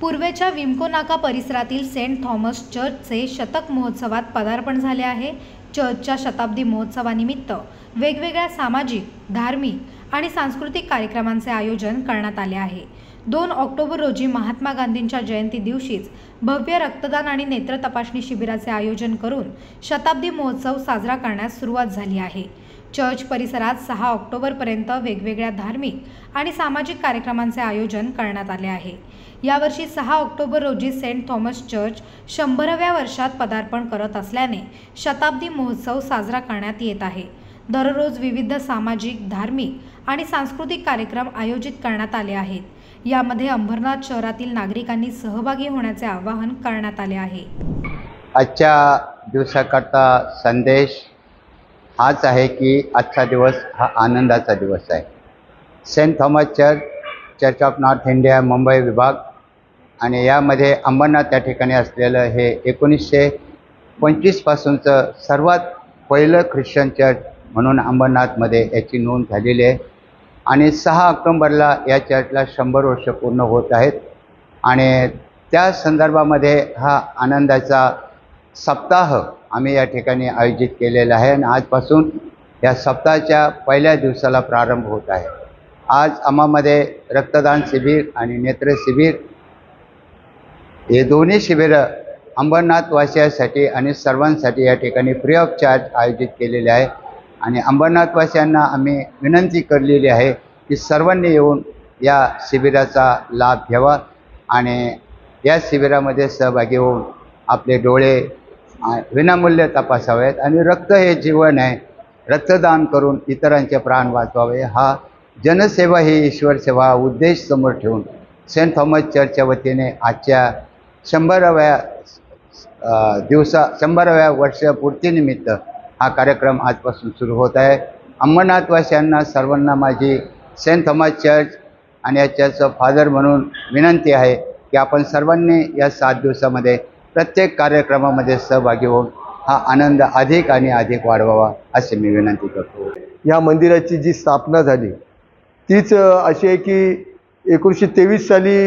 पूर्वेच्या विमको नाका परिसरातील सेंट थॉमस चर्चचे शतक महोत्सवात पदार्पण झाले आहे। चर्चच्या शताब्दी महोत्सवानिमित्त वेगवेगळ्या सामाजिक, धार्मिक आणि सांस्कृतिक कार्यक्रमांचे आयोजन करण्यात आले आहे। 2 ऑक्टोबर रोजी महात्मा गांधींच्या जयंती दिवशीच भव्य रक्तदान आणि नेत्र तपासणी शिबिराचे आयोजन करून शताब्दी महोत्सव साजरा करण्यास सुरुवात झाली आहे। चर्च परिसरात 6 ऑक्टोबरपर्यंत वेगवेगळ्या धार्मिक आणि सामाजिक कार्यक्रमांचे आयोजन करण्यात आले आहे। यावर्षी 6 ऑक्टोबर रोजी सेंट थॉमस चर्च 100व्या वर्षात पदार्पण करत असल्याने शताब्दी महोत्सव साजरा करण्यात येत आहे। दररोज विविध सामाजिक, धार्मिक आणि सांस्कृतिक कार्यक्रम आयोजित करण्यात आले आहेत। यामध्ये अंबरनाथ शहरातील नागरिकांनी सहभागी होण्याचे आवाहन करण्यात आले आहे। आजच्या दिवसाकरता संदेश हाच आहे की आजचा दिवस हा आनंदाचा दिवस आहे। Saint Thomas Church of North India Mumbai विभाग आणि यामध्ये अंबरनाथ या ठिकाणी असलेलं हे 1925 पासूनचं सर्वात पहिलं ख्रिश्चन चर्च म्हणून अंबरनाथमध्ये याची नोंद झालेली आहे आणि 6 ऑक्टोबरला या चर्चला 100 वर्ष पूर्ण होत आहेत आणि त्या संदर्भामध्ये हा आनंदाचा सप्ताह आम्ही या ठिकाणी आयोजित केलेला आहे आणि आजपासून या सप्ताहाच्या पहिल्या दिवसाला प्रारंभ होत आहे। आज आम्हामध्ये रक्तदान शिबिर आणि नेत्र शिबिर हे दोन्ही शिबिरं अंबरनाथवासियांसाठी आणि सर्वांसाठी या ठिकाणी फ्री ऑफ चार्ज आयोजित केलेले आहे आणि अंबरनाथवासियांना आम्ही विनंती केलेली आहे की सर्वांनी येऊन या शिबिराचा लाभ घ्यावा आणि या शिबिरामध्ये सहभागी होऊन आपले डोळे विनामूल्य तपासावेत आणि रक्त हे जीवन आहे। रक्तदान करून इतरांचे प्राण वाचवावे हा जनसेवा ही ईश्वर सेवा उद्देश समोर ठेवून सेंट थॉमस चर्चच्या वतीने आजच्या 100व्या वर्षपूर्तीनिमित्त हा कार्यक्रम आजपासून सुरू होत आहे। अंबरनाथवासियांना सर्वांना माझी सेंट थॉमस चर्च आणि या चर्चचा फादर म्हणून विनंती आहे की आपण सर्वांनी या 7 दिवसामध्ये प्रत्येक कार्यक्रमामध्ये सहभागी होऊन हा आनंद अधिक आणि अधिक वाढवावा असे मी विनंती करतो। या मंदिराची जी स्थापना झाली तीच अशी आहे की 1923 साली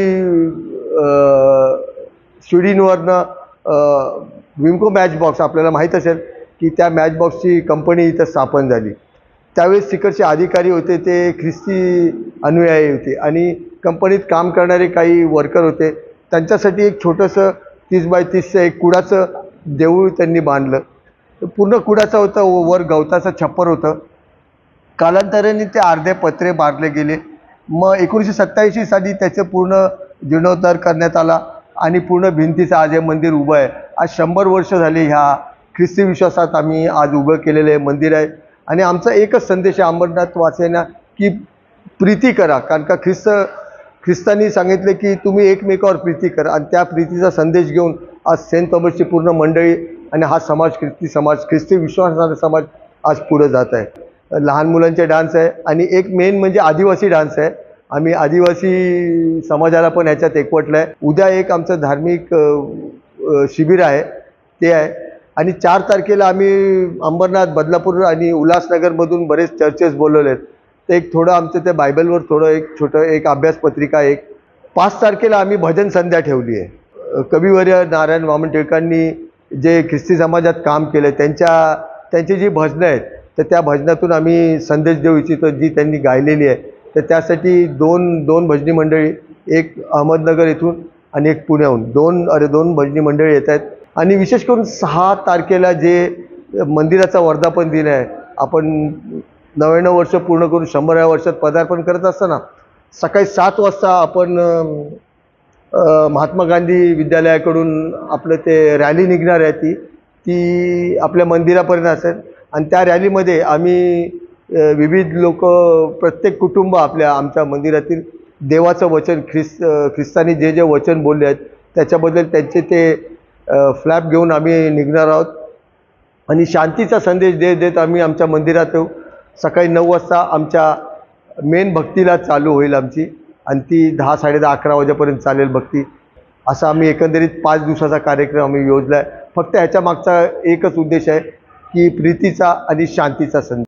स्वीडनवरनं विमको मॅच बॉक्स आपल्याला माहीत असेल की त्या मॅच बॉक्सची कंपनी इथं स्थापन झाली। त्यावेळेस तिकडचे अधिकारी होते ते ख्रिस्ती अनुयायी होते आणि कंपनीत काम करणारे काही वर्कर होते। त्यांच्यासाठी एक छोटंसं 30 बाय 30चं एक कुडाचं देऊळ त्यांनी बांधलं। पूर्ण कुडाचं होतं, वर गवताचं छप्पर होतं। कालांतराने ते अर्धे पत्रे मारले गेले। मग 1987 साली त्याचं पूर्ण जीर्णोद्धार करण्यात आला आणि पूर्ण भिंतीचं आज हे मंदिर उभं आहे। आज 100 वर्ष झाले ह्या ख्रिस्ती विश्वासात आम्ही आज उभं केलेलं हे मंदिर आहे आणि आमचा एकच संदेश आहे अंबरनाथवासियांना की प्रीती करा, कारण का ख्रिस्तांनी सांगितले की तुम्ही एकमेकावर प्रीती करा आणि त्या प्रीतीचा संदेश घेऊन आज सेंट थॉमसची पूर्ण मंडळी आणि हा समाज ख्रिस्ती विश्वासाचा समाज आज पुढे जात आहे। लहान मुलांचे डान्स आहे आणि एक मेन म्हणजे आदिवासी डान्स आहे। आम्ही आदिवासी समाजाला पण ह्याच्यात एकवटलं आहे। उद्या एक आमचं धार्मिक शिबिर आहे ते आहे आणि 4 तारखेला आम्ही अंबरनाथ, बदलापूर आणि उल्हासनगरमधून बरेच चर्चेस बोलवले आहेत। ते एक थोडं आमचं ते बायबलवर थोडं एक छोटं एक अभ्यासपत्रिका एक 5 तारखेला आम्ही भजन संध्या ठेवली आहे। कविवर्य नारायण वामन टिळकांनी जे ख्रिस्ती समाजात काम केलं त्यांची जी भजनं आहेत तर त्या भजनातून आम्ही संदेश देऊ इच्छितो जी त्यांनी गायलेली आहे। तर त्यासाठी दोन भजनी मंडळी, एक अहमदनगर येथून आणि एक पुण्याहून दोन भजनी मंडळी येत आहेत आणि विशेष करून 6 तारखेला जे मंदिराचा वर्धापन दिन आहे, आपण 99 वर्ष पूर्ण करून 100व्या वर्षात पदार्पण करत असताना सकाळी 7 वाजता आपण महात्मा गांधी विद्यालयाकडून आपलं ते रॅली निघणार आहे ती आपल्या मंदिरापर्यंत असेल आणि त्या रॅलीमध्ये आम्ही विविध लोक, प्रत्येक कुटुंब आमच्या मंदिरातील देवाचं वचन ख्रिस्तांनी जे वचन बोलले आहेत त्याच्याबद्दल त्यांचे ते फ्लॅप घेऊन आम्ही निघणार आहोत आणि शांतीचा संदेश देत आम्ही आमच्या मंदिरात येऊ। सकाळी 9 वाजता आमच्या मेन भक्तीला चालू होईल आमची आणि ती 10, 10:30, 11 वाजेपर्यंत चालेल भक्ती। असा आम्ही एकंदरीत 5 दिवसाचा कार्यक्रम आम्ही योजला आहे। फक्त ह्याच्या मागचा एकच उद्देश आहे की प्रीतीचा आणि शांतीचा संदेश।